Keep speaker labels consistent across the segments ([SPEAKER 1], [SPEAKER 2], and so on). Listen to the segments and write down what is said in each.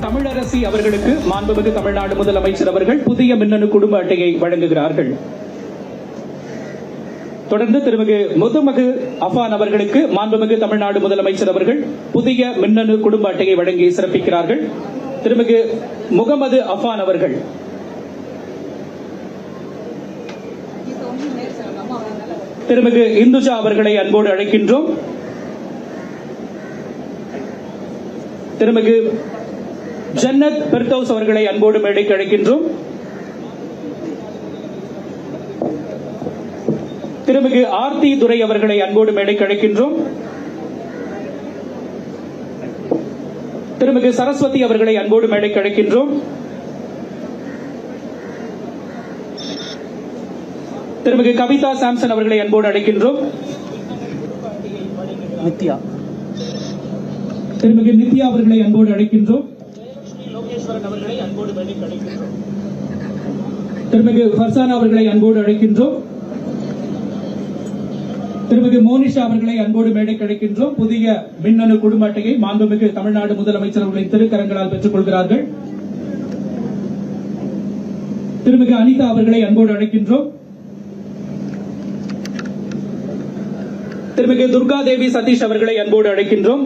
[SPEAKER 1] தமிழரசி அவர்களுக்கு மாண்புமிகு தமிழ்நாடு முதலமைச்சர் அவர்கள் புதிய மின்னணு குடும்ப அட்டையை வழங்குகிறார்கள். தொடர்ந்து திருமிகு முதுமகு அஃபான் அவர்களுக்கு மாண்புமிகு தமிழ்நாடு முதலமைச்சர் அவர்கள் புதிய மின்னணு குடும்ப அட்டையை வழங்கி சிறப்பிக்கிறார்கள். திருமிகு முகமது அஃபான் அவர்கள் திருமிகு இந்துஜா அவர்களை அன்போடு அழைக்கின்றோம். திருமிகு ஜன்னத் பெர்தௌஸ் அவர்களை அன்போடு மேடைக்கு அழைக்கின்றோம். திருமிகு ஆர்த்தி துரை அவர்களை அன்போடு மேடைக்கு அழைக்கின்றோம். திருமிகு சரஸ்வதி அவர்களை அன்போடு மேடைக்கு அழைக்கின்றோம். திருமிகு கவிதா சாம்சன் அவர்களை அன்போடு அழைக்கின்றோம். திருமிகு நித்யா அவர்களை அன்போடு அழைக்கின்றோம். திருமிகு ஃபர்சானா அவர்களை அன்போடு அழைக்கின்றோம். திருமிகு மோனிஷா அவர்களை அன்போடு மேடைக்கு அழைக்கின்றோம். புதிய மின்னணு குடும்ப அட்டையை மாண்புமிகு தமிழ்நாடு முதலமைச்சர் அவர்களின் திருக்கரங்களால் பெற்றுக் கொள்கிறார்கள். திருமிகு அனிதா அவர்களை அன்போடு அழைக்கின்றோம். திருமிகு துர்கா தேவி சதீஷ் அவர்களை அன்போடு அழைக்கின்றோம்.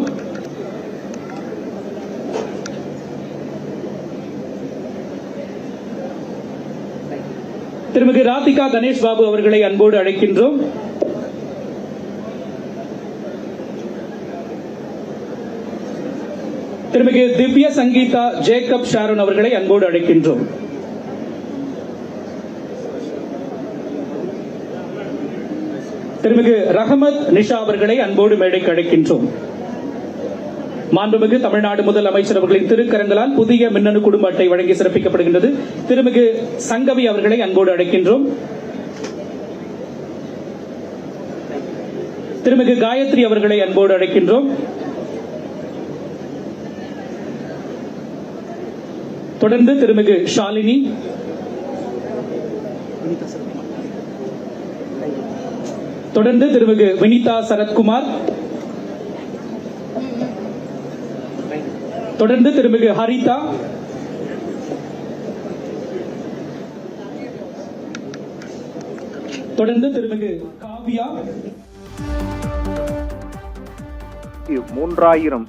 [SPEAKER 1] திருமிகு ராதிகா கணேஷ் பாபு அவர்களை அன்போடு அழைக்கின்றோம். திருமிகு திவ்ய சங்கீதா ஜேக்கப் ஷாரோன் அவர்களை அன்போடு அழைக்கின்றோம். திருமிகு ரஹமத் நிஷா அவர்களை அன்போடு மேடைக்கு அழைக்கின்றோம். மாண்புமிகு தமிழ்நாடு முதலமைச்சர் அவர்களின் திருக்கரங்களால் புதிய மின்னணு குடும்ப அட்டை வழங்கி சிறப்பிக்கப்படுகின்றது. திருமிகு சங்கவி அவர்களை அன்போடு அழைக்கின்றோம். திருமிகு காயத்ரி அவர்களை அன்போடு அழைக்கின்றோம். தொடர்ந்து திருமிகு ஷாலினி, தொடர்ந்து திருமிகு வினிதா சரத்குமார், தொடர்ந்து திருமிகு ஹரிதா, தொடர்ந்து திருமிகு காவ்யா.
[SPEAKER 2] 3000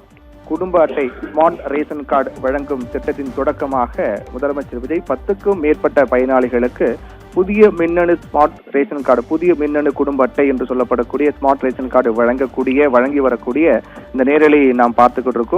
[SPEAKER 2] குடும்ப அட்டை ஸ்மார்ட் ரேஷன் கார்டு வழங்கும் திட்டத்தின் தொடக்கமாக முதலமைச்சர் விஜய் 10க்கும் மேற்பட்ட பயனாளிகளுக்கு புதிய மின்னணு ஸ்மார்ட் ரேஷன் கார்டு, புதிய மின்னணு குடும்ப அட்டை என்று சொல்லப்படக்கூடிய ஸ்மார்ட் ரேஷன் கார்டு வழங்கி வரக்கூடிய இந்த நேரலை நாம் பார்த்துக்கிட்டு இருக்கோம்.